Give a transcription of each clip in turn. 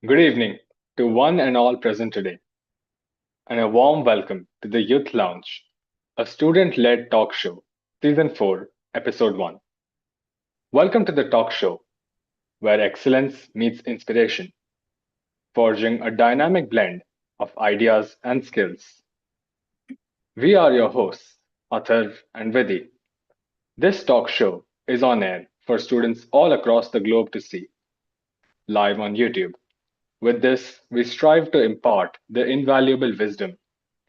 Good evening to one and all present today, and a warm welcome to the Youth Lounge, a student led talk show, Season 4, Episode 1. Welcome to the talk show where excellence meets inspiration, forging a dynamic blend of ideas and skills. We are your hosts, Atharv and Vidhi. This talk show is on air for students all across the globe to see, live on YouTube. With this, we strive to impart the invaluable wisdom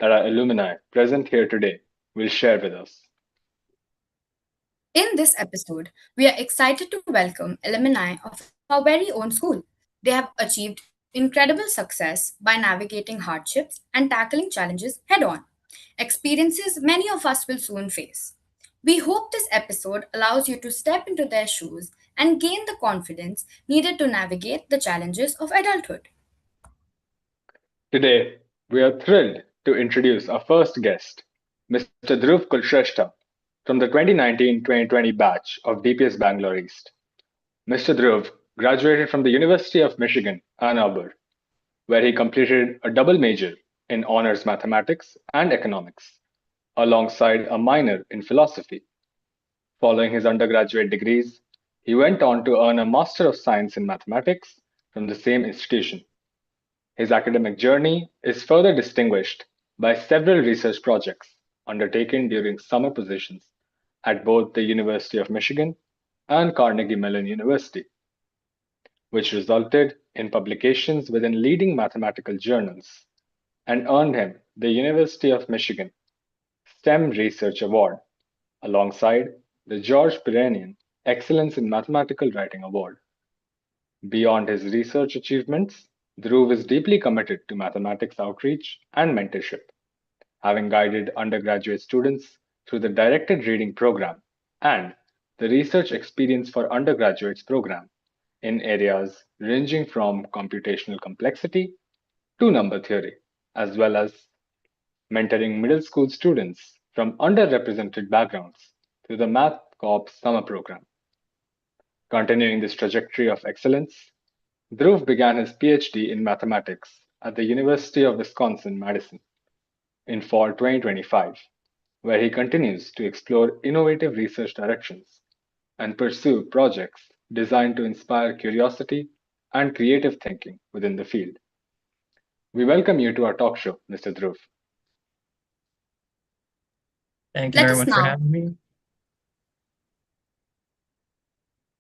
that our alumni present here today will share with us. In this episode, we are excited to welcome alumni of our very own school. They have achieved incredible success by navigating hardships and tackling challenges head on, experiences many of us will soon face. We hope this episode allows you to step into their shoes and gain the confidence needed to navigate the challenges of adulthood. Today, we are thrilled to introduce our first guest, Mr. Dhruv Kulshrestha, from the 2019-2020 batch of DPS Bangalore East. Mr. Dhruv graduated from the University of Michigan, Ann Arbor, where he completed a double major in honors mathematics and economics, alongside a minor in philosophy. Following his undergraduate degrees, he went on to earn a Master of Science in Mathematics from the same institution. His academic journey is further distinguished by several research projects undertaken during summer positions at both the University of Michigan and Carnegie Mellon University, which resulted in publications within leading mathematical journals and earned him the University of Michigan STEM Research Award alongside the George Perenian Excellence in Mathematical Writing Award. Beyond his research achievements, Dhruv is deeply committed to mathematics outreach and mentorship, having guided undergraduate students through the Directed Reading Program and the Research Experience for Undergraduates program in areas ranging from computational complexity to number theory, as well as mentoring middle school students from underrepresented backgrounds through the Math Corps summer program. Continuing this trajectory of excellence, Dhruv began his PhD in mathematics at the University of Wisconsin-Madison in fall 2025, where he continues to explore innovative research directions and pursue projects designed to inspire curiosity and creative thinking within the field. We welcome you to our talk show, Mr. Dhruv. Thank you Let very us much for now having me.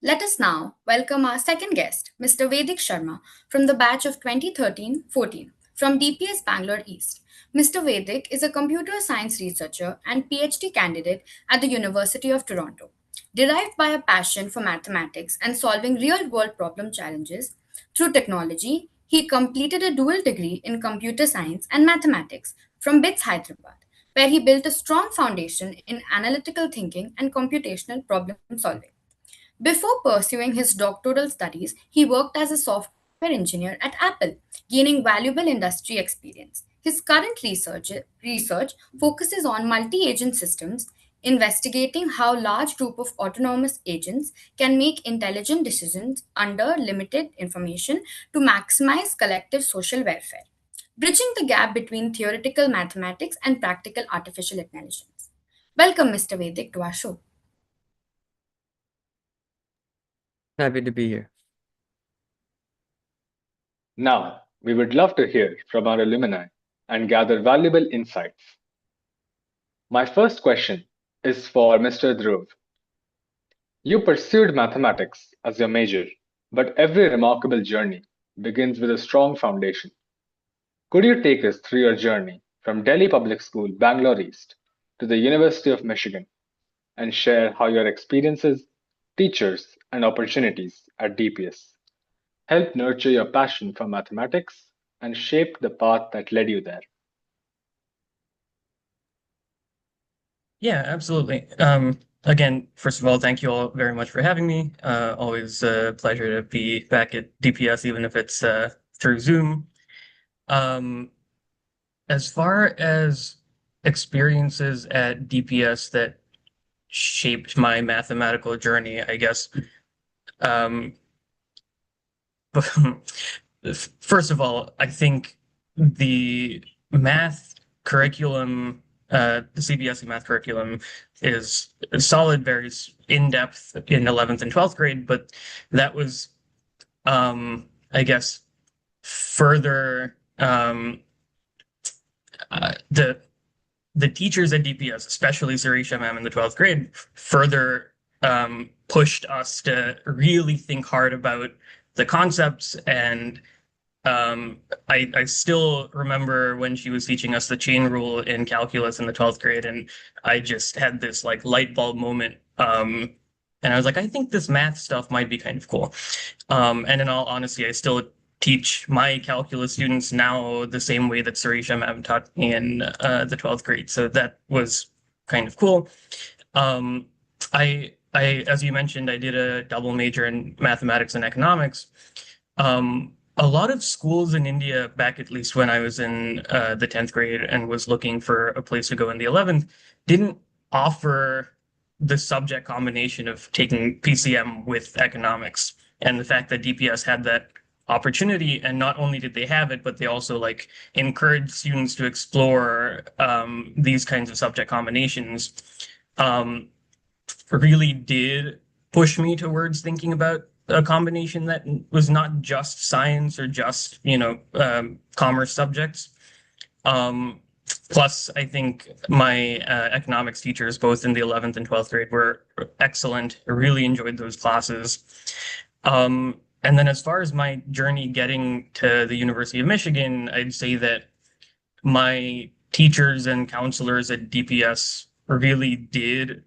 Let us now welcome our second guest, Mr. Vedic Sharma, from the batch of 2013-14 from DPS Bangalore East. Mr. Vedic is a computer science researcher and PhD candidate at the University of Toronto. Derived by a passion for mathematics and solving real world problem challenges through technology, he completed a dual degree in computer science and mathematics from BITS Hyderabad, where he built a strong foundation in analytical thinking and computational problem solving. Before pursuing his doctoral studies, he worked as a software engineer at Apple, gaining valuable industry experience. His current research focuses on multi agent systems, investigating how large group of autonomous agents can make intelligent decisions under limited information to maximize collective social welfare, bridging the gap between theoretical mathematics and practical artificial intelligence. Welcome, Mr. Vedic, to our show. Happy to be here. Now, we would love to hear from our alumni and gather valuable insights. My first question is for Mr. Dhruv. You pursued mathematics as your major, but every remarkable journey begins with a strong foundation. Could you take us through your journey from Delhi Public School, Bangalore East, to the University of Michigan and share how your experiences, teachers, and opportunities at DPS helped nurture your passion for mathematics and shaped the path that led you there? Yeah, absolutely. Again, first of all, thank you all very much for having me. Always a pleasure to be back at DPS, even if it's through Zoom. Um, as far as experiences at DPS that shaped my mathematical journey, I guess, um, first of all, I think the math curriculum, the CBSE math curriculum is solid, very in-depth in 11th and 12th grade, but that was, I guess, further the teachers at DPS, especially Sarisha ma'am in the 12th grade, further pushed us to really think hard about the concepts. And I still remember when she was teaching us the chain rule in calculus in the 12th grade, and I just had this like light bulb moment. And I was like, I think this math stuff might be kind of cool. And in all honesty, I still teach my calculus students now the same way that Sarisha ma'am taught me in the 12th grade. So that was kind of cool. As you mentioned, I did a double major in mathematics and economics. A lot of schools in India, back at least when I was in the 10th grade and was looking for a place to go in the 11th, didn't offer the subject combination of taking PCM with economics. And the fact that DPS had that opportunity, and not only did they have it, but they also like encouraged students to explore these kinds of subject combinations, really did push me towards thinking about a combination that was not just science or just, commerce subjects. Plus, I think my economics teachers, both in the 11th and 12th grade, were excellent. I really enjoyed those classes. And then as far as my journey getting to the University of Michigan, I'd say that my teachers and counselors at DPS really did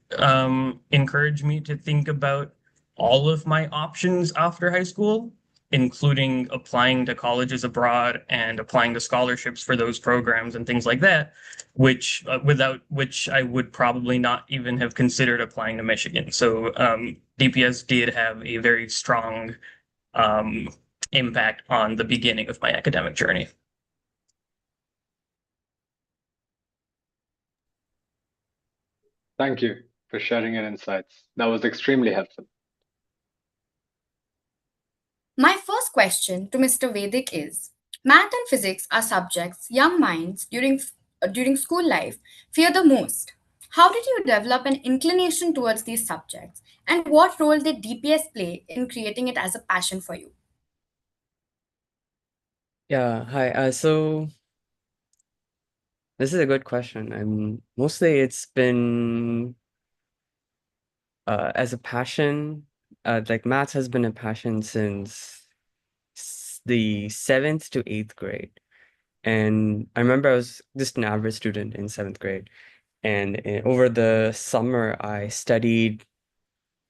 encourage me to think about all of my options after high school, including applying to colleges abroad and applying to scholarships for those programs and things like that, which without which I would probably not even have considered applying to Michigan. So DPS did have a very strong impact on the beginning of my academic journey. Thank you for sharing your insights. That was extremely helpful. My first question to Mr. Vedic is: Math and physics are subjects young minds during school life fear the most. How did you develop an inclination towards these subjects, and what role did DPS play in creating it as a passion for you? Yeah, hi. So this is a good question. Mostly it's been as a passion. Like math has been a passion since the 7th to 8th grade. And I remember I was just an average student in 7th grade. And over the summer, I studied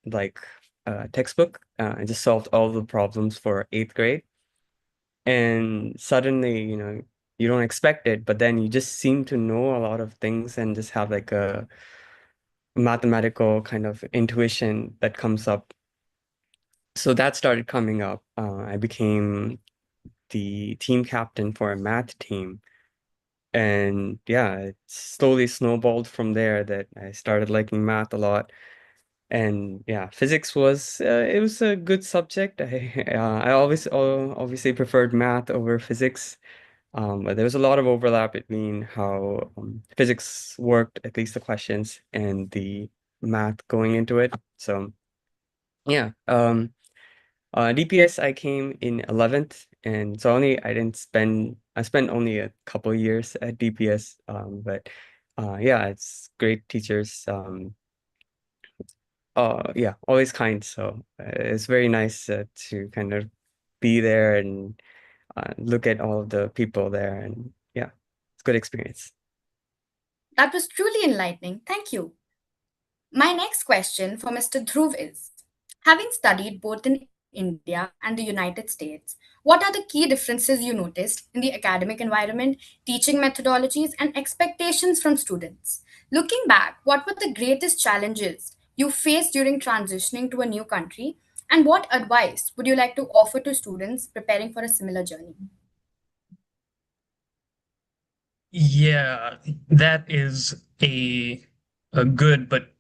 like a textbook and just solved all the problems for 8th grade. And suddenly, you don't expect it, but then you just seem to know a lot of things and just have like a mathematical kind of intuition that comes up. So that started coming up. I became the team captain for a math team. And yeah, it slowly snowballed from there that I started liking math a lot. And yeah, physics was it was a good subject. I always obviously preferred math over physics. But there was a lot of overlap between how physics worked, at least the questions, and the math going into it. So yeah, DPS I came in 11th, and so I spent only a couple years at DPS. But yeah, it's great teachers. Yeah, always kind. So it's very nice to kind of be there and look at all of the people there, and yeah, it's a good experience. That was truly enlightening. Thank you. My next question for Mr. Dhruv is: Having studied both in India and the United States, what are the key differences you noticed in the academic environment, teaching methodologies, and expectations from students? Looking back, what were the greatest challenges you faced during transitioning to a new country, and what advice would you like to offer to students preparing for a similar journey? Yeah, that is a good but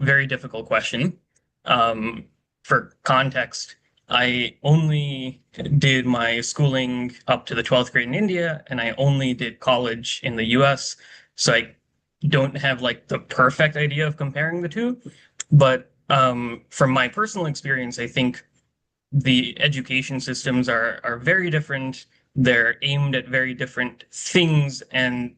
very difficult question. For context, I only did my schooling up to the 12th grade in India, and I only did college in the US. So I don't have like the perfect idea of comparing the two. But from my personal experience, I think the education systems are very different. They're aimed at very different things, and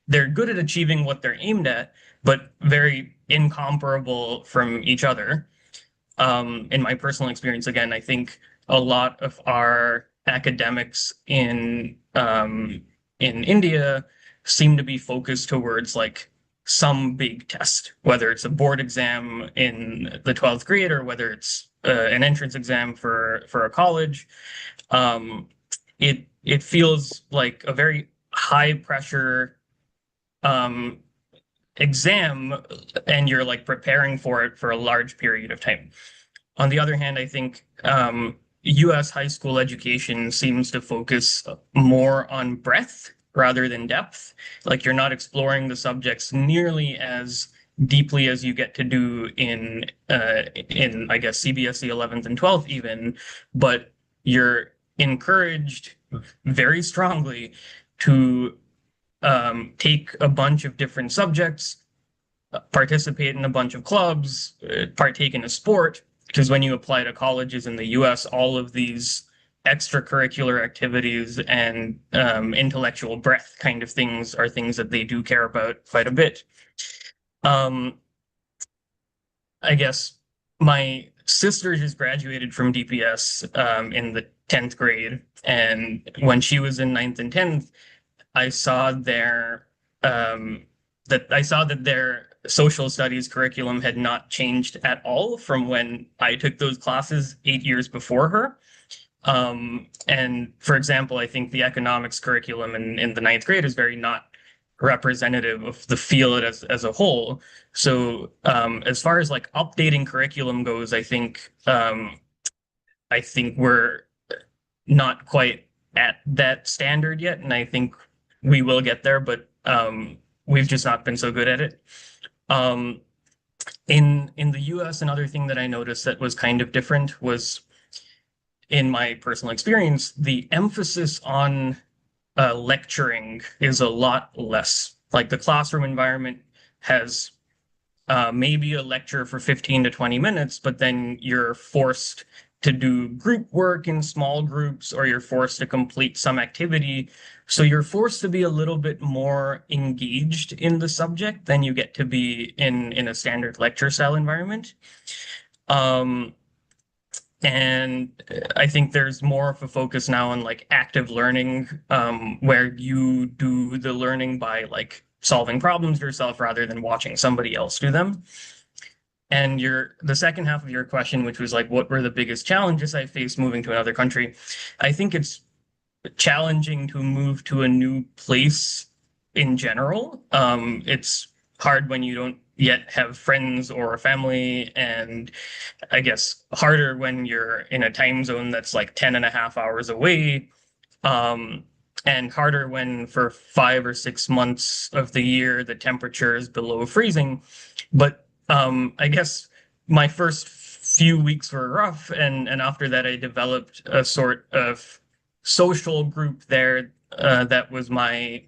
they're good at achieving what they're aimed at, but very incomparable from each other. In my personal experience, again, I think a lot of our academics in India seem to be focused towards like some big test, whether it's a board exam in the 12th grade or whether it's an entrance exam for a college. Um, it feels like a very high pressure um, exam, and you're like preparing for it for a large period of time. On the other hand, I think US high school education seems to focus more on breadth rather than depth. Like you're not exploring the subjects nearly as deeply as you get to do in I guess CBSE 11th and 12th even, but you're encouraged very strongly to take a bunch of different subjects, participate in a bunch of clubs, partake in a sport, because when you apply to colleges in the US, all of these extracurricular activities and intellectual breadth kind of things are things that they do care about quite a bit. I guess my sister just graduated from DPS in the 10th grade, and when she was in 9th and 10th, I saw that their social studies curriculum had not changed at all from when I took those classes 8 years before her. And for example, I think the economics curriculum in the 9th grade is very not representative of the field as a whole. So as far as like updating curriculum goes, I think we're not quite at that standard yet, and I think we will get there, but we've just not been so good at it. In the US, another thing that I noticed that was kind of different was, in my personal experience, the emphasis on lecturing is a lot less. Like the classroom environment has maybe a lecture for 15 to 20 minutes, but then you're forced to do group work in small groups, or you're forced to complete some activity. So you're forced to be a little bit more engaged in the subject than you get to be in a standard lecture style environment. And I think there's more of a focus now on like active learning, where you do the learning by like solving problems yourself rather than watching somebody else do them. And the second half of your question, which was like, what were the biggest challenges I faced moving to another country? I think it's challenging to move to a new place in general. It's hard when you don't yet have friends or a family, and I guess harder when you're in a time zone that's like 10 and a half hours away. And harder when for 5 or 6 months of the year the temperature is below freezing. But I guess my first few weeks were rough, and after that I developed a sort of social group there that was my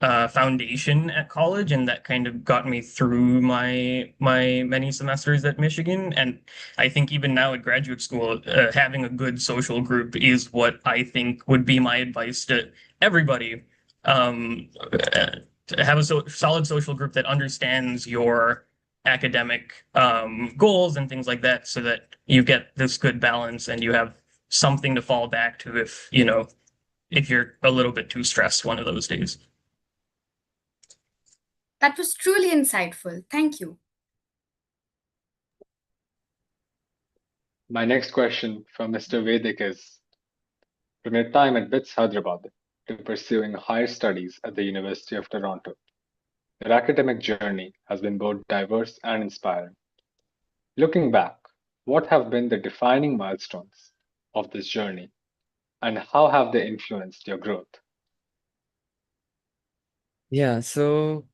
foundation at college, and that kind of got me through my many semesters at Michigan. And I think even now at graduate school, having a good social group is what I think would be my advice to everybody. To have a solid social group that understands your academic goals and things like that, so that you get this good balance and you have something to fall back to if you're a little bit too stressed one of those days. That was truly insightful. Thank you. My next question from Mr. Vedic is, from your time at BITS Hyderabad to pursuing higher studies at the University of Toronto, your academic journey has been both diverse and inspiring. Looking back, what have been the defining milestones of this journey, and how have they influenced your growth? Yeah, so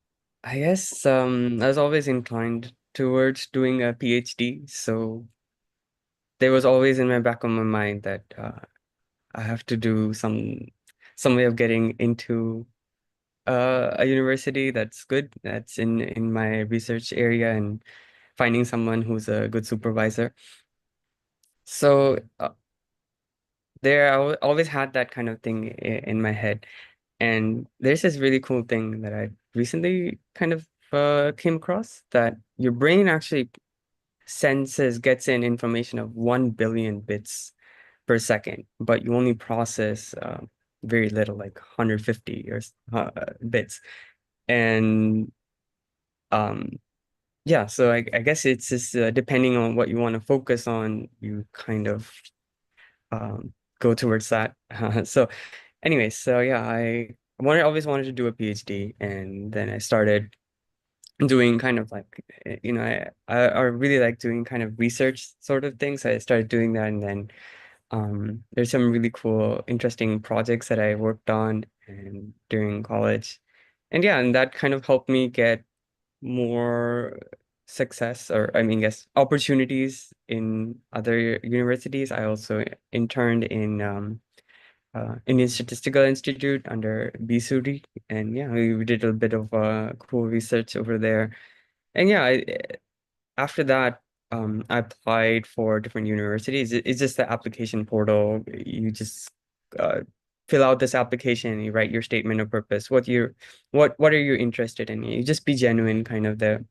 I guess I was always inclined towards doing a PhD. So there was always in my back of my mind that I have to do some way of getting into a university that's good, that's in my research area, and finding someone who's a good supervisor. So there, I always had that kind of thing in my head. And there's this really cool thing that I recently kind of came across, that your brain actually gets in information of 1 billion bits per second, but you only process very little, like 150 or bits. And yeah, so I guess it's just depending on what you want to focus on, you kind of go towards that. So anyway, so yeah, always wanted to do a PhD, and then I started doing kind of like, I really like doing kind of research sort of things. I started doing that, and then there's some really cool, interesting projects that I worked on and during college. And yeah, and that kind of helped me get more success, or I mean, guess opportunities in other universities. I also interned in Indian Statistical Institute under BSUDI, and yeah, we did a bit of cool research over there. And yeah, after that, I applied for different universities. It's just the application portal. You just uh, fill out this application, you write your statement of purpose, what are you interested in? You just be genuine, kind of the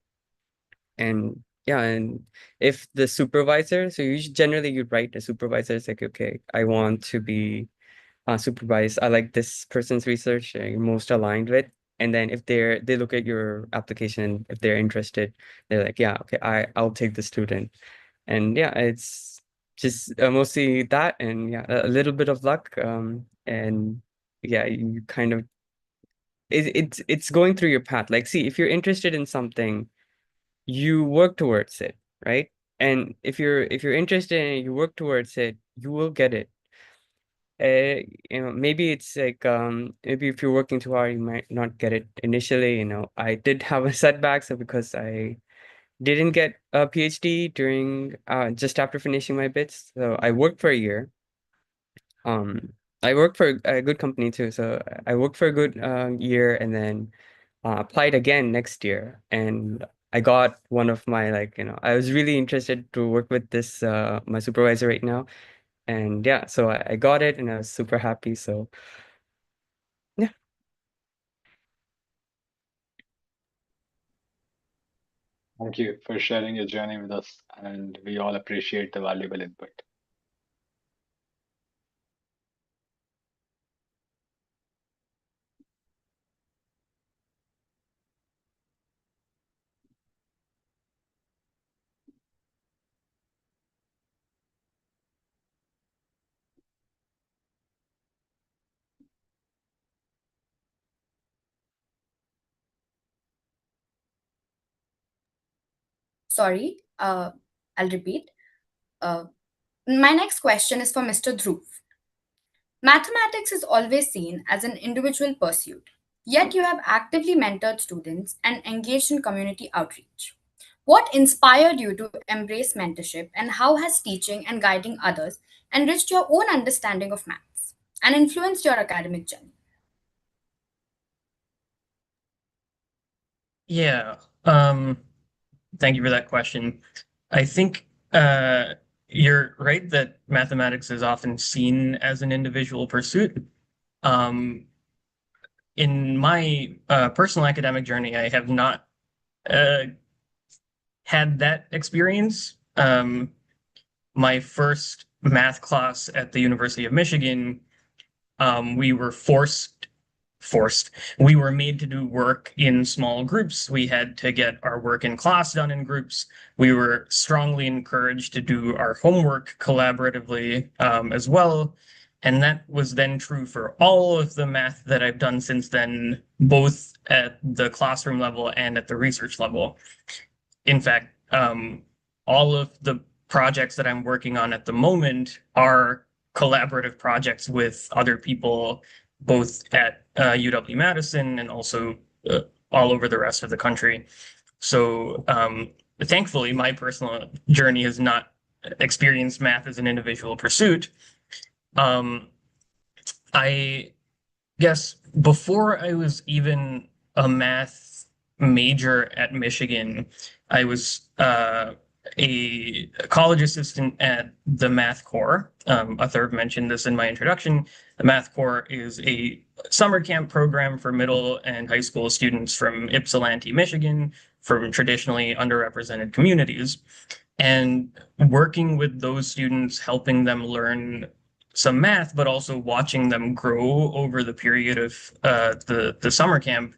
and yeah, and if the supervisor, so generally you'd write a supervisor, it's like, okay, I want to be supervised. I like this person's research you're most aligned with. And then if they look at your application, if they're interested, they're like, yeah, okay, I'll take the student. And yeah, it's just mostly that, and yeah, a little bit of luck. And yeah, you kind of it's going through your path. Like, see, if you're interested in something, you work towards it, right? And if you're interested in it, you work towards it, you will get it. Maybe it's like maybe if you're working too hard, you might not get it initially. I did have a setback, so because I didn't get a PhD during just after finishing my bits, so I worked for a year. I worked for a good company too, so I worked for a good year, and then applied again next year, and I got one of my, like, I was really interested to work with this my supervisor right now. And yeah, so I got it, and I was super happy. So yeah. Thank you for sharing your journey with us, and we all appreciate the valuable input. Sorry, I'll repeat. My next question is for Mr. Dhruv. Mathematics is always seen as an individual pursuit, yet you have actively mentored students and engaged in community outreach. What inspired you to embrace mentorship, and how has teaching and guiding others enriched your own understanding of maths and influenced your academic journey? Yeah. Thank you for that question. I think you're right that mathematics is often seen as an individual pursuit. Um, in my personal academic journey, I have not uh, had that experience. My first math class at the University of Michigan, we were forced. We were made to do work in small groups. We had to get our work in class done in groups. We were strongly encouraged to do our homework collaboratively as well. And that was then true for all of the math that I've done since then, both at the classroom level and at the research level. In fact, all of the projects that I'm working on at the moment are collaborative projects with other people, both at UW-Madison and also all over the rest of the country. So thankfully, my personal journey has not experienced math as an individual pursuit. I guess before I was even a math major at Michigan, I was a college assistant at the Math Corps. Atharv mentioned this in my introduction. The Math Corps is a summer camp program for middle and high school students from Ypsilanti, Michigan, from traditionally underrepresented communities. And working with those students, helping them learn some math, but also watching them grow over the period of the summer camp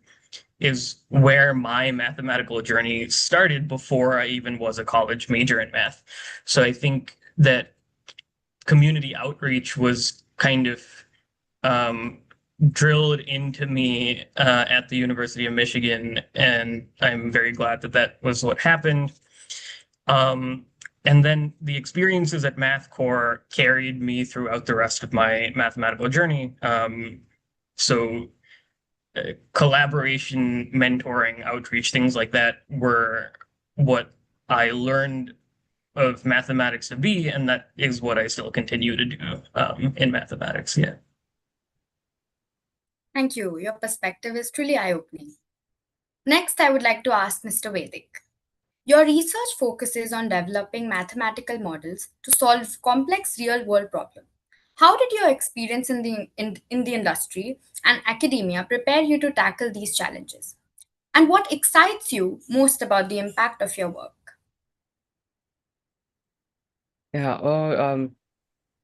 is where my mathematical journey started before I even was a college major in math. So I think that community outreach was kind of drilled into me at the University of Michigan, and I'm very glad that that was what happened. And then the experiences at Math Corps carried me throughout the rest of my mathematical journey. So collaboration, mentoring, outreach, things like that were what I learned of mathematics to be, and that is what I still continue to do in mathematics. Yeah. Thank you. Your perspective is truly eye-opening. Next, I would like to ask Mr. Vedic. Your research focuses on developing mathematical models to solve complex real-world problems. How did your experience in the industry and academia prepare you to tackle these challenges? And what excites you most about the impact of your work? Yeah, well,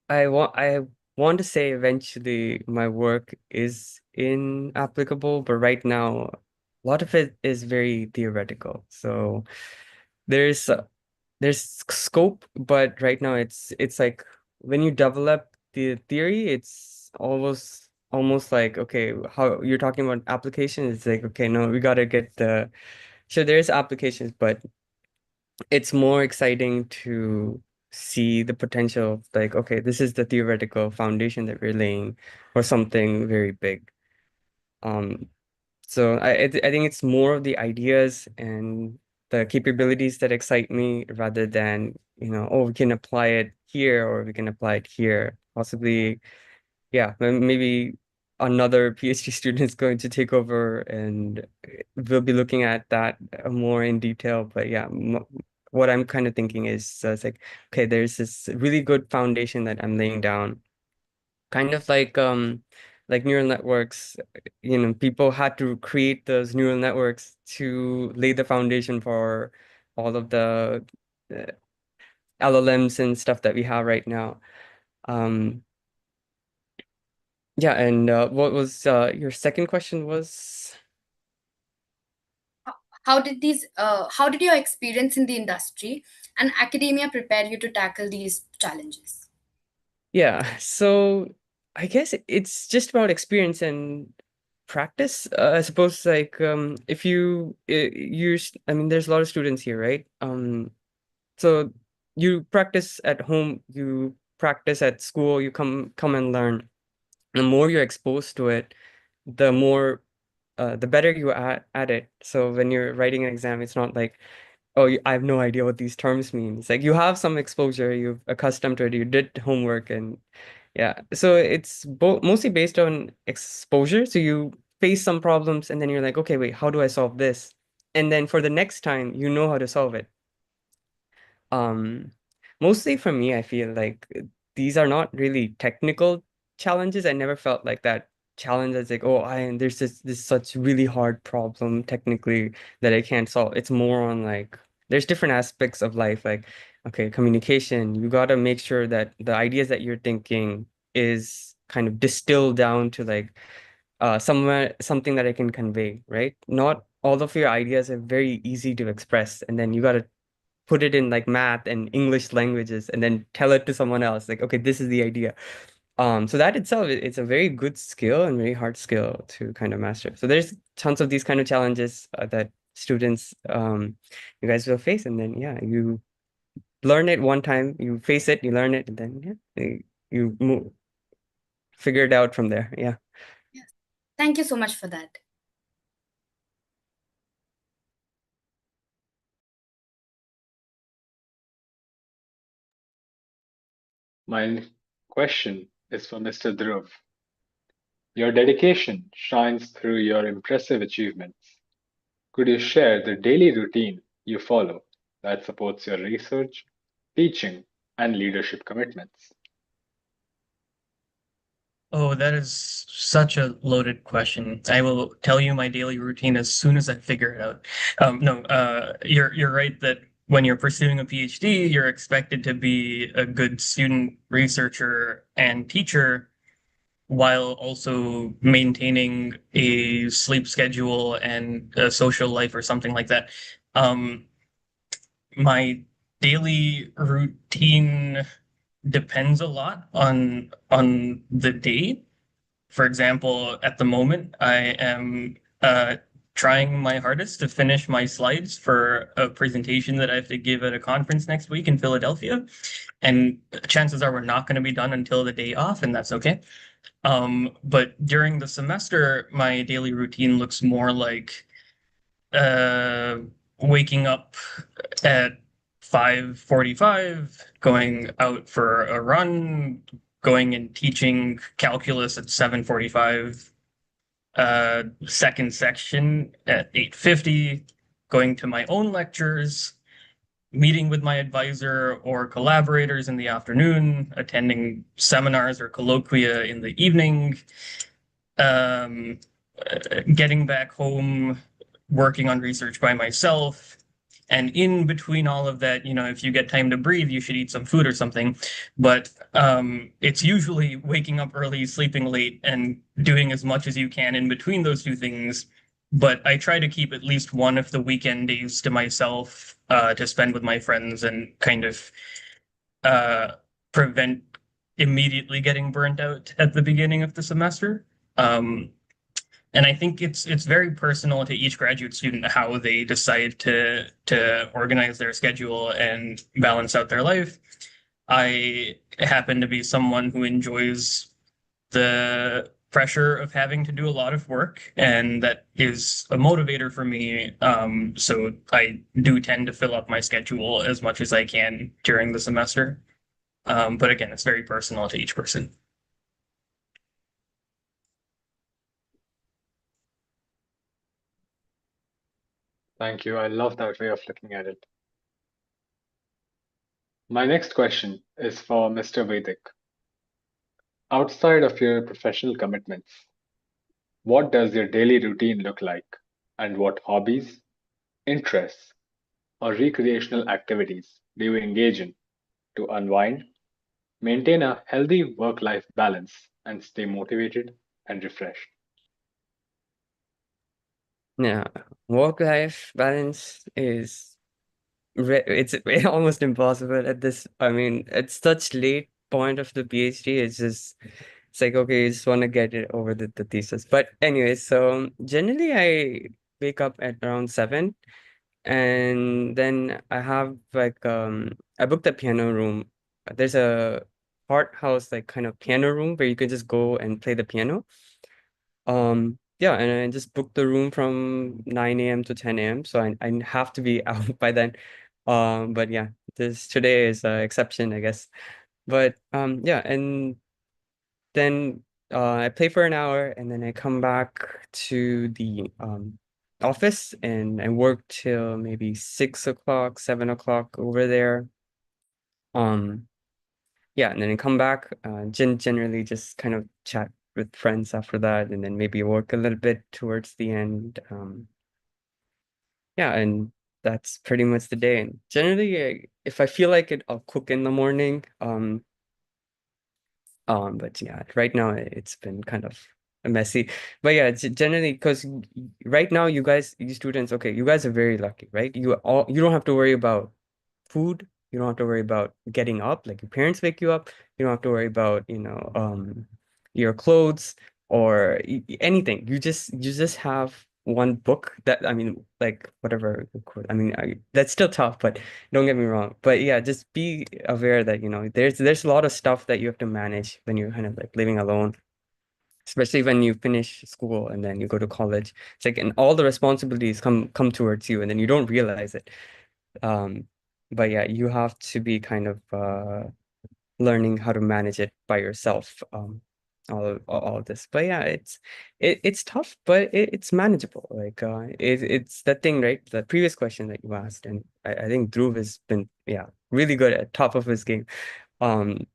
I want to say eventually my work is inapplicable, but right now a lot of it is very theoretical. So there's scope, but right now it's like when you develop the theory, it's almost like, okay, how you're talking about application, it's like, okay, no, we gotta get the sure there's applications, but it's more exciting to see the potential of like, okay, this is the theoretical foundation that we're laying for something very big. So I think it's more of the ideas and the capabilities that excite me rather than, oh, we can apply it here or we can apply it here. Possibly, yeah, maybe another PhD student is going to take over and we'll be looking at that more in detail. But yeah, what I'm kind of thinking is it's like, okay, there's this really good foundation that I'm laying down, kind of like neural networks. People had to create those neural networks to lay the foundation for all of the uh, LLMs and stuff that we have right now. Yeah, and what was your second question was? How did your experience in the industry and academia prepare you to tackle these challenges? Yeah, so I guess it's just about experience and practice. I suppose like if I mean, there's a lot of students here, right? So you practice at home, you practice at school, you come and learn. The more you're exposed to it, the more the better you are at it. So when you're writing an exam, it's not like, oh, I have no idea what these terms mean. It's like you have some exposure, you've accustomed to it, you did homework, and yeah. So it's mostly based on exposure. So you face some problems and then you're like, okay, wait, how do I solve this? And then for the next time, you know how to solve it. Um, Mostly for me, I feel like these are not really technical challenges. I never felt like that challenge as like, oh, there's this such really hard problem technically that I can't solve. It's more on like there's different aspects of life, like, okay, communication. You gotta make sure that the ideas that you're thinking is kind of distilled down to like something that I can convey, right? Not all of your ideas are very easy to express, and then you gotta put it in like math and English languages and then tell it to someone else like, okay, this is the idea. So that itself, it's a very good skill and very hard skill to kind of master. So there's tons of these kind of challenges that students you guys will face, and then yeah, you learn it one time, you face it, you learn it, and then yeah, you move, figure it out from there. Yeah. Yes. Thank you so much for that. My question is for Mr. Dhruv. Your dedication shines through your impressive achievements. Could you share the daily routine you follow that supports your research, teaching, and leadership commitments? Oh, that is such a loaded question. I will tell you my daily routine as soon as I figure it out. No, you're right that when you're pursuing a PhD, you're expected to be a good student, researcher, and teacher while also maintaining a sleep schedule and a social life or something like that. Um, my daily routine depends a lot on the day. For example, at the moment, I am trying my hardest to finish my slides for a presentation that I have to give at a conference next week in Philadelphia. And chances are we're not going to be done until the day off, and that's okay. But during the semester, my daily routine looks more like uh, waking up at 5:45, going out for a run, going and teaching calculus at 7:45, second section at 8:50, going to my own lectures, meeting with my advisor or collaborators in the afternoon, attending seminars or colloquia in the evening, um, getting back home, working on research by myself. And in between all of that, if you get time to breathe, you should eat some food or something. But it's usually waking up early, sleeping late, and doing as much as you can in between those two things. But I try to keep at least one of the weekend days to myself to spend with my friends and kind of prevent immediately getting burnt out at the beginning of the semester. And I think it's very personal to each graduate student how they decide to organize their schedule and balance out their life. I happen to be someone who enjoys the pressure of having to do a lot of work, and that is a motivator for me. So I do tend to fill up my schedule as much as I can during the semester. But again, it's very personal to each person. Thank you. I love that way of looking at it. My next question is for Mr. Vedic. Outside of your professional commitments, what does your daily routine look like, and what hobbies, interests, or recreational activities do you engage in to unwind, maintain a healthy work life balance, and stay motivated and refreshed? Yeah, work-life balance is it's almost impossible at this. I mean, at such late point of the PhD, it's like okay, you just want to get it over the thesis. But anyway, so generally I wake up at around 7, and then I have like I booked a piano room. There's a art house like kind of piano room where you can just go and play the piano. Yeah, and I just booked the room from 9 a.m. to 10 a.m. So I have to be out by then. But yeah, this today is an exception, I guess. But yeah, and then I play for an hour, and then I come back to the office, and I work till maybe 6 o'clock, 7 o'clock over there. Yeah, and then I come back, generally just kind of chat with friends after that, and then maybe work a little bit towards the end. Yeah, and that's pretty much the day. And generally, if I feel like it, I'll cook in the morning. But yeah, right now it's been kind of messy. But yeah, it's generally because right now you students, okay, you guys are very lucky, right? You don't have to worry about food. You don't have to worry about getting up, like your parents wake you up. You don't have to worry about, your clothes or anything. You just have one book that, I mean, like whatever. I mean, that's still tough, but don't get me wrong. But yeah, just be aware that, there's a lot of stuff that you have to manage when you're kind of like living alone, especially when you finish school and then you go to college. It's like, and all the responsibilities come towards you, and then you don't realize it. Um, but yeah, you have to be kind of learning how to manage it by yourself. All of this, but yeah, it's tough, but it's manageable. Like it's that thing, right? The previous question that you asked, and I think Dhruv has been really good at top of his game. Um,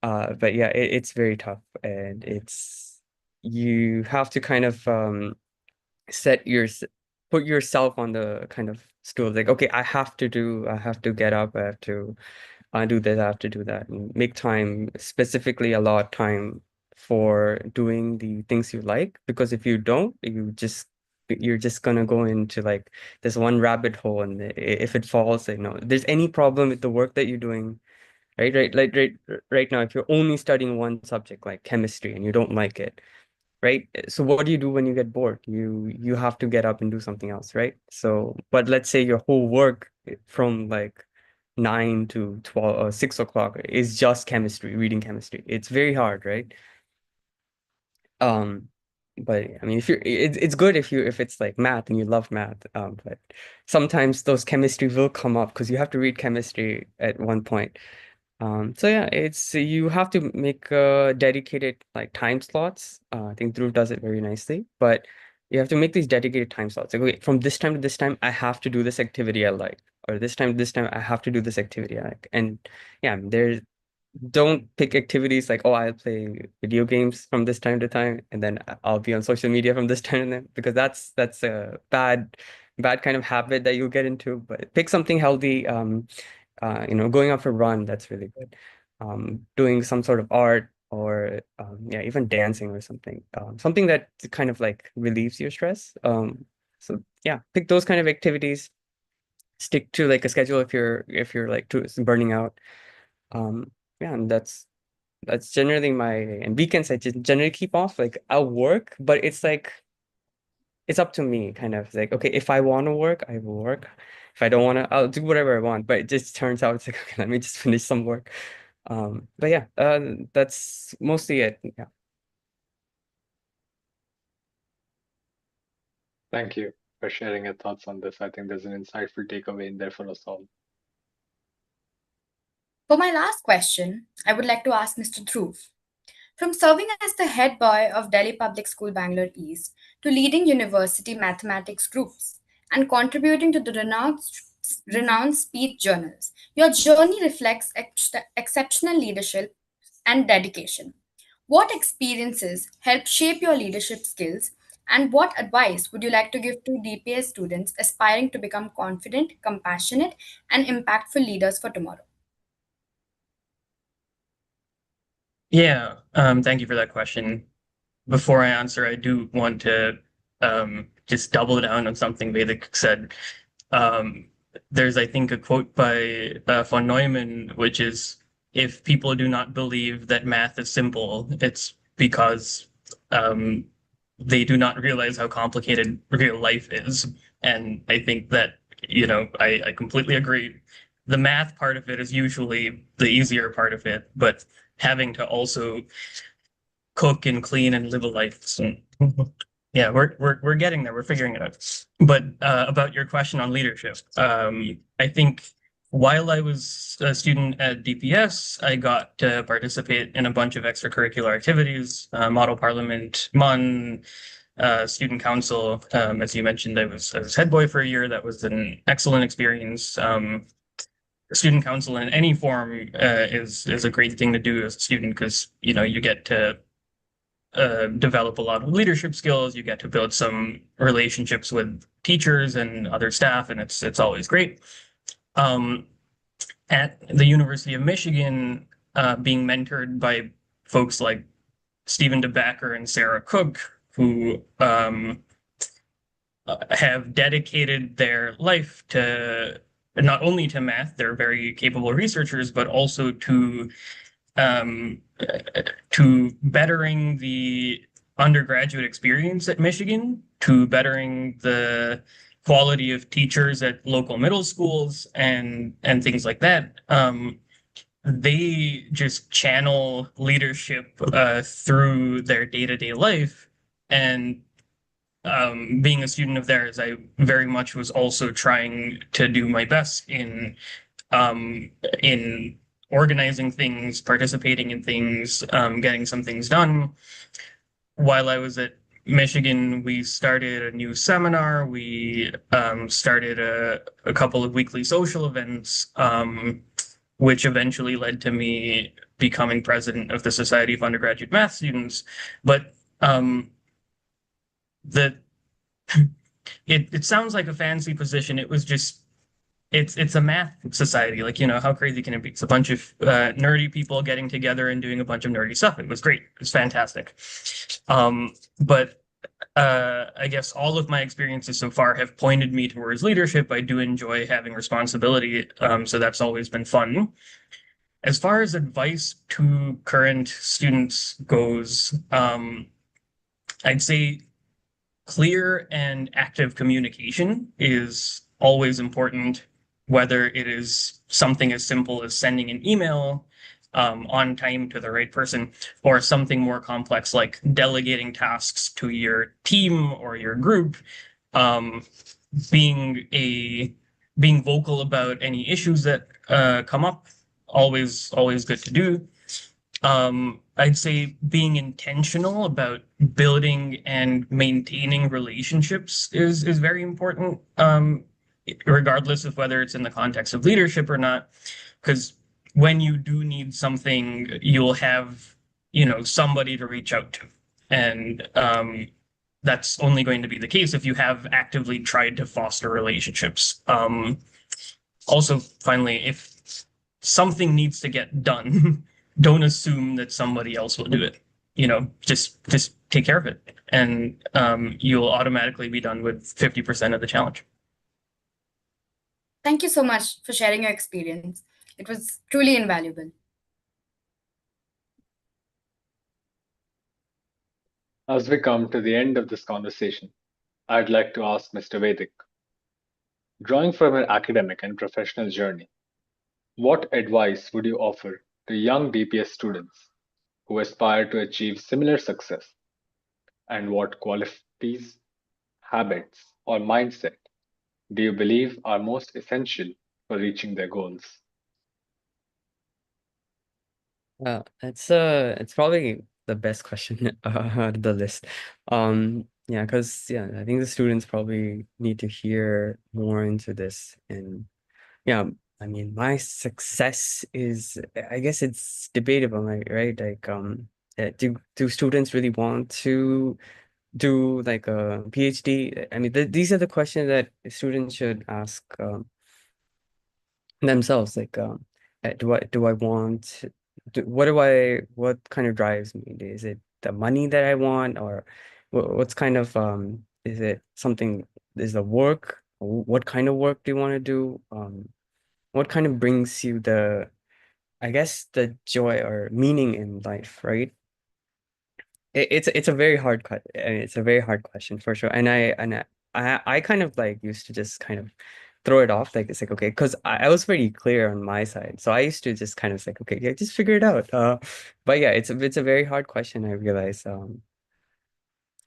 but yeah, it's very tough, and you have to kind of set your put yourself on the kind of stool, like, okay, I have to get up, I have to do this, I have to do that, and make time, specifically a lot of time for doing the things you like, because if you don't, you're just gonna go into like this one rabbit hole, and if it falls, there's any problem with the work that you're doing, right now, if you're only studying one subject like chemistry and you don't like it, right? So what do you do when you get bored? You have to get up and do something else, right? So, but let's say your whole work from like 9 to 12 or 6 o'clock is just chemistry, reading chemistry. It's very hard, right? But I mean, it's good if it's like math and you love math. But sometimes those chemistry will come up because you have to read chemistry at one point. So yeah, you have to make dedicated like time slots. I think Dhruv does it very nicely, but you have to make these dedicated time slots. Like, okay, from this time to this time, I have to do this activity I like, or this time to this time, I have to do this activity I like. And yeah, don't pick activities like, oh, I'll play video games from this time to time, and then I'll be on social media from this time to then, because that's a bad kind of habit that you'll get into. But pick something healthy. Going out for a run, that's really good. Doing some sort of art, or even dancing or something. Something that kind of like relieves your stress. So yeah, pick those kind of activities. Stick to like a schedule if you're like burning out. Yeah, and that's generally and weekends I just generally keep off. Like, I'll work, but it's like it's up to me, kind of like, okay, if I want to work, I will work. If I don't want to, I'll do whatever I want. But it just turns out it's like, okay, let me just finish some work. But yeah, that's mostly it. Yeah. Thank you for sharing your thoughts on this. I think there's an insightful takeaway in there for us all. For my last question, I would like to ask Mr. Dhruv. From serving as the head boy of Delhi Public School Bangalore East to leading university mathematics groups and contributing to the renowned speech journals, your journey reflects exceptional leadership and dedication. What experiences helped shape your leadership skills, and what advice would you like to give to DPS students aspiring to become confident, compassionate, and impactful leaders for tomorrow? Yeah, thank you for that question. Before I answer, I do want to just double down on something Vedic said. There's, I think, a quote by von Neumann, which is, if people do not believe that math is simple, it's because they do not realize how complicated real life is. And I think that, I completely agree. The math part of it is usually the easier part of it, but having to also cook and clean and live a life. So, yeah, we're getting there. We're figuring it out. But about your question on leadership, I think while I was a student at DPS, I got to participate in a bunch of extracurricular activities, Model Parliament, MUN, Student Council. As you mentioned, I was head boy for a year. That was an excellent experience. Student council in any form is a great thing to do as a student, because you get to develop a lot of leadership skills. You get to build some relationships with teachers and other staff, and it's always great. At the University of Michigan, being mentored by folks like Stephen DeBacker and Sarah Cook, who have dedicated their life to not only to math, they're very capable researchers, but also to bettering the undergraduate experience at Michigan, to bettering the quality of teachers at local middle schools and things like that. They just channel leadership through their day-to-day life. And being a student of theirs, I very much was also trying to do my best in organizing things, participating in things, getting some things done. While I was at Michigan, we started a new seminar. We started a couple of weekly social events, which eventually led to me becoming president of the Society of Undergraduate Math Students. But the it sounds like a fancy position. It was just it's a math society. Like, how crazy can it be? It's a bunch of nerdy people getting together and doing a bunch of nerdy stuff. It was great. It was fantastic. But I guess all of my experiences so far have pointed me towards leadership. I do enjoy having responsibility, so that's always been fun. As far as advice to current students goes, I'd say clear and active communication is always important, whether it is something as simple as sending an email on time to the right person, or something more complex like delegating tasks to your team or your group. Being vocal about any issues that come up, always good to do. I'd say being intentional about building and maintaining relationships is very important, regardless of whether it's in the context of leadership or not. Because when you do need something, you'll have, somebody to reach out to. And that's only going to be the case if you have actively tried to foster relationships. Also, finally, if something needs to get done, don't assume that somebody else will do it. Just take care of it, and you'll automatically be done with 50% of the challenge. Thank you so much for sharing your experience. It was truly invaluable. As we come to the end of this conversation, I'd like to ask Mr. Vedic, drawing from your academic and professional journey, what advice would you offer to young DPS students who aspire to achieve similar success? And what qualities, habits, or mindset do you believe are most essential for reaching their goals? It's probably the best question out of the list. Yeah, because I think the students probably need to hear more into this. And yeah, I mean, my success is, I guess it's debatable, right? Like, do students really want to do like a PhD? I mean, these are the questions that students should ask themselves. Like, do I want what kind of drives me? Is it the money that I want, or what's kind of is it something, is the work? What kind of work do you want to do? What kind of brings you I guess, the joy or meaning in life, right? It's a very hard it's a very hard question for sure. And I kind of like used to just kind of throw it off. Like, it's like, okay, because I was pretty clear on my side. So I used to just kind of like, okay, yeah, just figure it out. But yeah, it's a very hard question, I realize,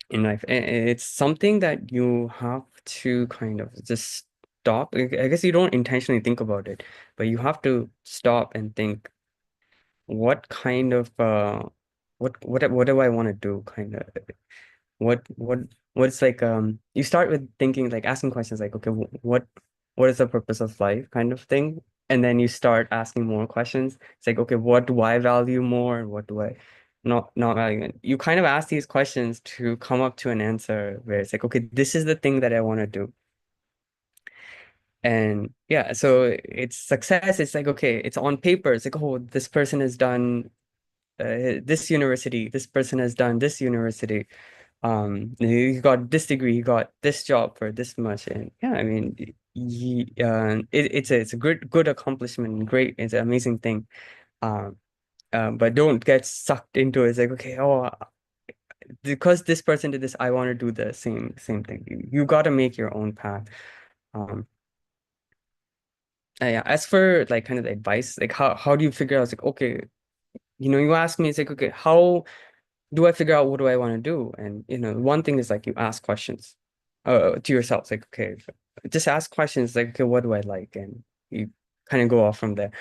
in life. And it's something that you have to kind of just stop. I guess you don't intentionally think about it, but you have to stop and think, what kind of what do I want to do, kind of, what's like, you start with thinking, like asking questions like, okay, what is the purpose of life, kind of thing. And then you start asking more questions. It's like, okay, what do I value more, and what do I not value? And you kind of ask these questions to come up to an answer where it's like, okay, this is the thing that I want to do. And yeah, so it's success. It's like, okay, it's on paper. It's like, oh, this person has done this university, this person has done this university, he got this degree, he got this job for this much. And yeah, I mean, it's a good accomplishment, great, it's an amazing thing. But don't get sucked into it. It's like, okay, oh, because this person did this, I want to do the same thing. You got to make your own path. Yeah, as for like kind of the advice, like how do you figure out, it's like, okay, you ask me, it's like, okay, how do I figure out what do I want to do? And one thing is like, you ask questions to yourself. It's like, okay, just ask questions like, okay, what do I like? And you kind of go off from there.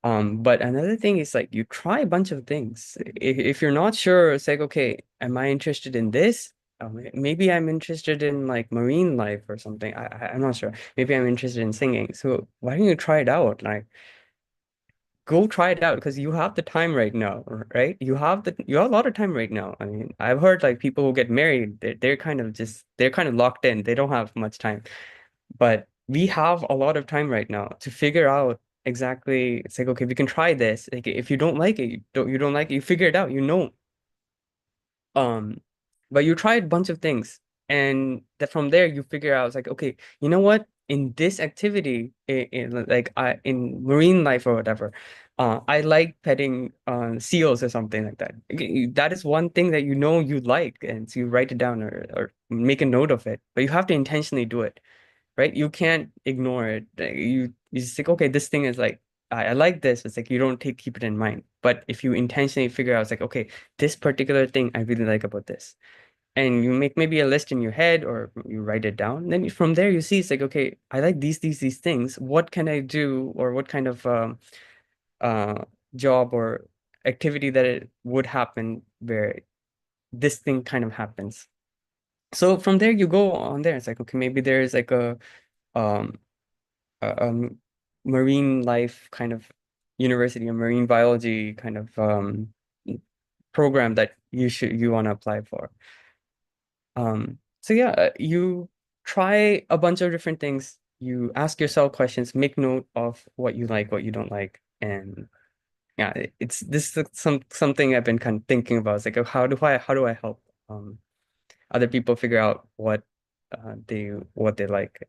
But another thing is like you try a bunch of things. If you're not sure, it's like, okay, am I interested in this? Maybe I'm interested in like marine life or something. I'm not sure. Maybe I'm interested in singing. So why don't you try it out? Like go try it out because you have the time right now, right? You have a lot of time right now. I mean, I've heard like people who get married, they're kind of locked in. They don't have much time. But we have a lot of time right now to figure out exactly. It's like, okay, we can try this. Like if you don't like it, you don't like it, you figure it out, um, but you try a bunch of things, and that from there you figure out it's like, okay, you know what? In this activity, in marine life or whatever, I like petting seals or something like that. That is one thing that you like, and so you write it down or make a note of it. But you have to intentionally do it, right? You can't ignore it. You just think, okay, this thing is like I like this. It's like you don't keep it in mind. But if you intentionally figure out, it's like, okay, this particular thing I really like about this, and you make maybe a list in your head or you write it down. Then from there you see it's like, okay, I like these things. What can I do, or what kind of uh job or activity that it would happen where this thing kind of happens. So from there you go on there. It's like, okay, maybe there's like um a marine life kind of university, a marine biology kind of program that you want to apply for. So yeah, you try a bunch of different things. You ask yourself questions, make note of what you like, what you don't like, and yeah, it's this is something I've been kind of thinking about. It's like, oh, how do I help other people figure out what they like?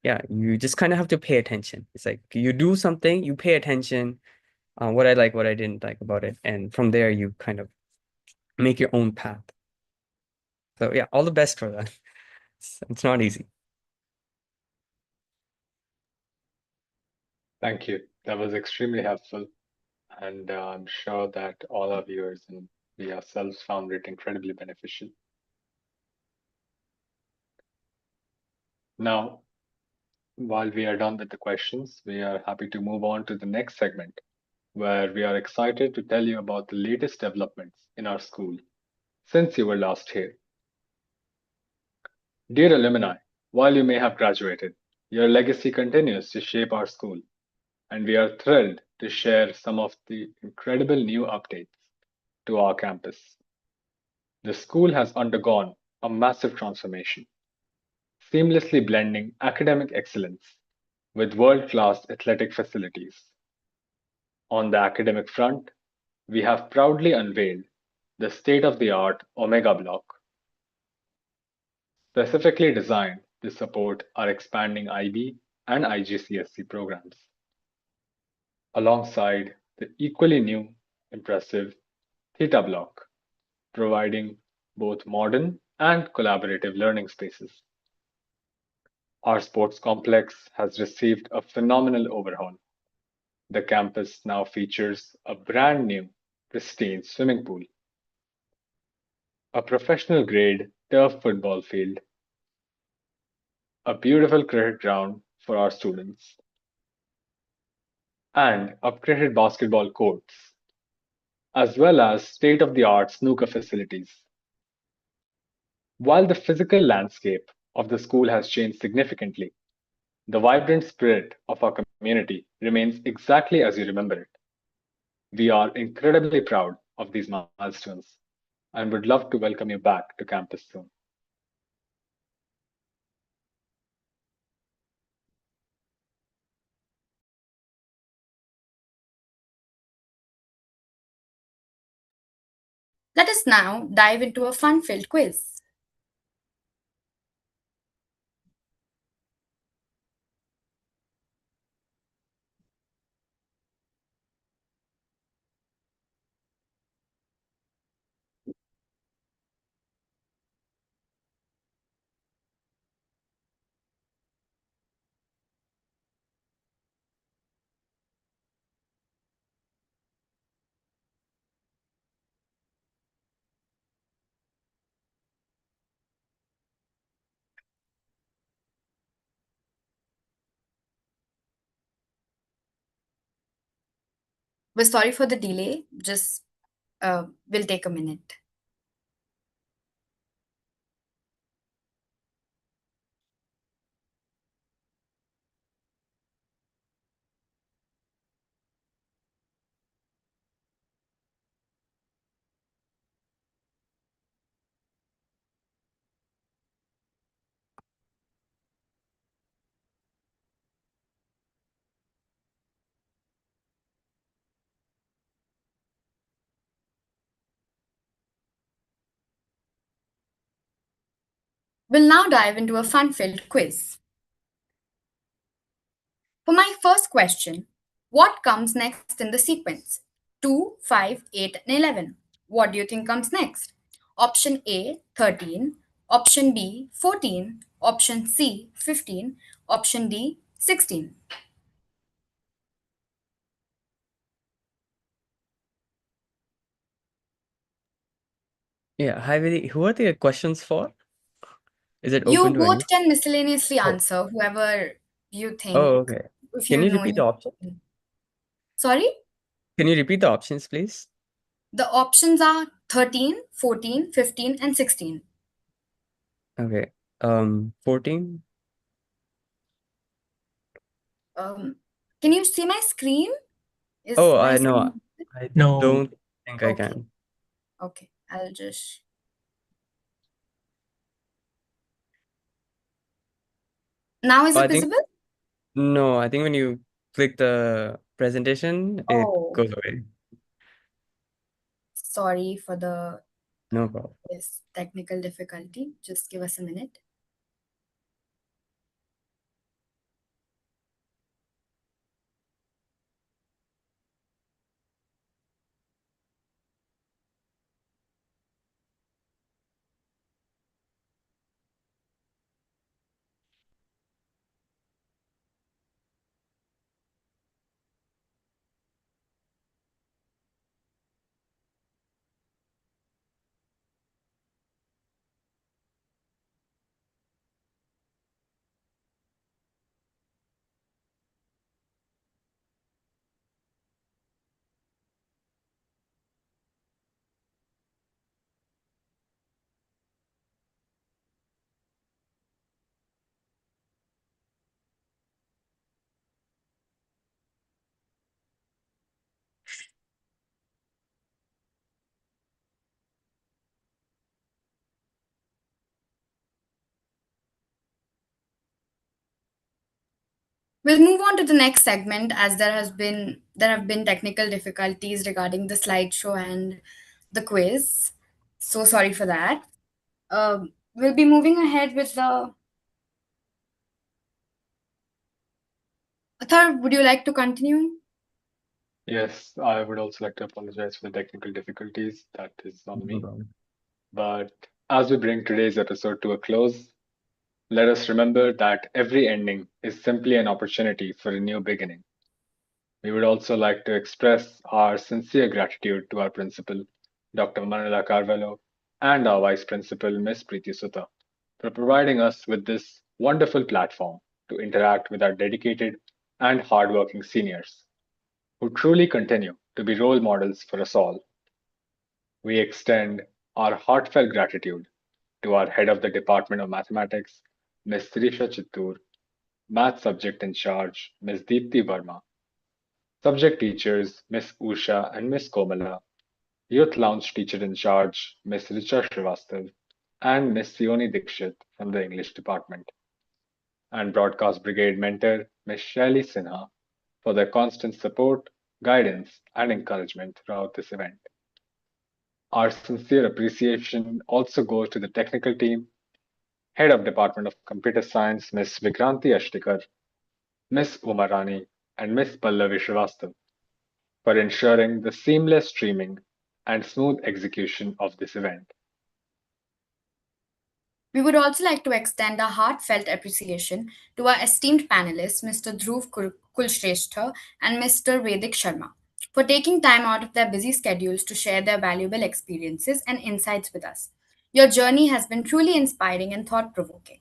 Yeah, you just kind of have to pay attention. It's like you do something, you pay attention, what I like, what I didn't like about it, and from there you kind of make your own path. So yeah, all the best for that. It's not easy. Thank you. That was extremely helpful. And I'm sure that all our viewers and we ourselves found it incredibly beneficial. Now, while we are done with the questions, we are happy to move on to the next segment, where we are excited to tell you about the latest developments in our school since you were last here. Dear alumni, while you may have graduated, your legacy continues to shape our school, and we are thrilled to share some of the incredible new updates to our campus. The school has undergone a massive transformation, seamlessly blending academic excellence with world class athletic facilities. On the academic front, we have proudly unveiled the state of the art Omega Block, specifically designed to support our expanding IB and IGCSE programs, alongside the equally new, impressive Theta Block, providing both modern and collaborative learning spaces. Our sports complex has received a phenomenal overhaul. The campus now features a brand new, pristine swimming pool, a professional grade turf football field, a beautiful cricket ground for our students, and upgraded basketball courts, as well as state of the art snooker facilities. While the physical landscape of the school has changed significantly, the vibrant spirit of our community remains exactly as you remember it. We are incredibly proud of these milestones and would love to welcome you back to campus soon. Let us now dive into a fun filled quiz. We're sorry for the delay, just will take a minute. We'll now dive into a fun-filled quiz. For my first question, what comes next in the sequence? 2, 5, 8, and 11. What do you think comes next? Option A, 13. Option B, 14. Option C, 15. Option D, 16. Yeah, hi Vidi. Who are the questions for? Is it You open to both anyone? can miscellaneously Oh, answer whoever you think. okay. If Can you you know repeat the option? Sorry? Can you repeat the options, please? The options are 13, 14, 15, and 16. Okay. 14. Can you see my screen? Is Oh, my I know. screen? I No. don't think I Okay. can. Okay, I'll just. Now is Oh, it I think visible? no, I think when you click the presentation, it Oh, goes away. sorry for No problem. this technical difficulty. Just give us a minute. We'll move on to the next segment as there have been technical difficulties regarding the slideshow and the quiz. So sorry for that. We'll be moving ahead with the. Athar, would you like to continue? Yes, I would also like to apologize for the technical difficulties. That is on No me. problem. But as we bring today's episode to a close, let us remember that every ending is simply an opportunity for a new beginning. We would also like to express our sincere gratitude to our principal, Dr. Manala Carvalho, and our vice principal, Ms. Preeti Sutta, for providing us with this wonderful platform to interact with our dedicated and hardworking seniors, who truly continue to be role models for us all. We extend our heartfelt gratitude to our head of the Department of Mathematics, Ms. Sirisha Chittur, math subject in charge, Ms. Deepthi Verma, subject teachers, Ms. Usha and Ms. Komala, youth lounge teacher in charge, Ms. Richa Srivastav, and Ms. Sioni Dikshit from the English department, and broadcast brigade mentor, Ms. Shaili Sinha, for their constant support, guidance, and encouragement throughout this event. Our sincere appreciation also goes to the technical team, Head of Department of Computer Science, Ms. Vikranti Ashtikar, Ms. Umarani, and Ms. Pallavi Srivastav, for ensuring the seamless streaming and smooth execution of this event. We would also like to extend our heartfelt appreciation to our esteemed panelists, Mr. Dhruv Kulshrestha and Mr. Vedic Sharma, for taking time out of their busy schedules to share their valuable experiences and insights with us. Your journey has been truly inspiring and thought provoking.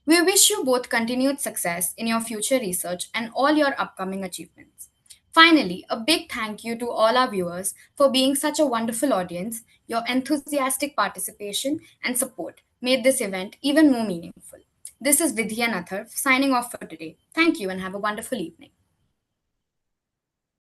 We wish you both continued success in your future research and all your upcoming achievements. Finally, a big thank you to all our viewers for being such a wonderful audience. Your enthusiastic participation and support made this event even more meaningful. This is Vidhi and Atharv signing off for today. Thank you and have a wonderful evening.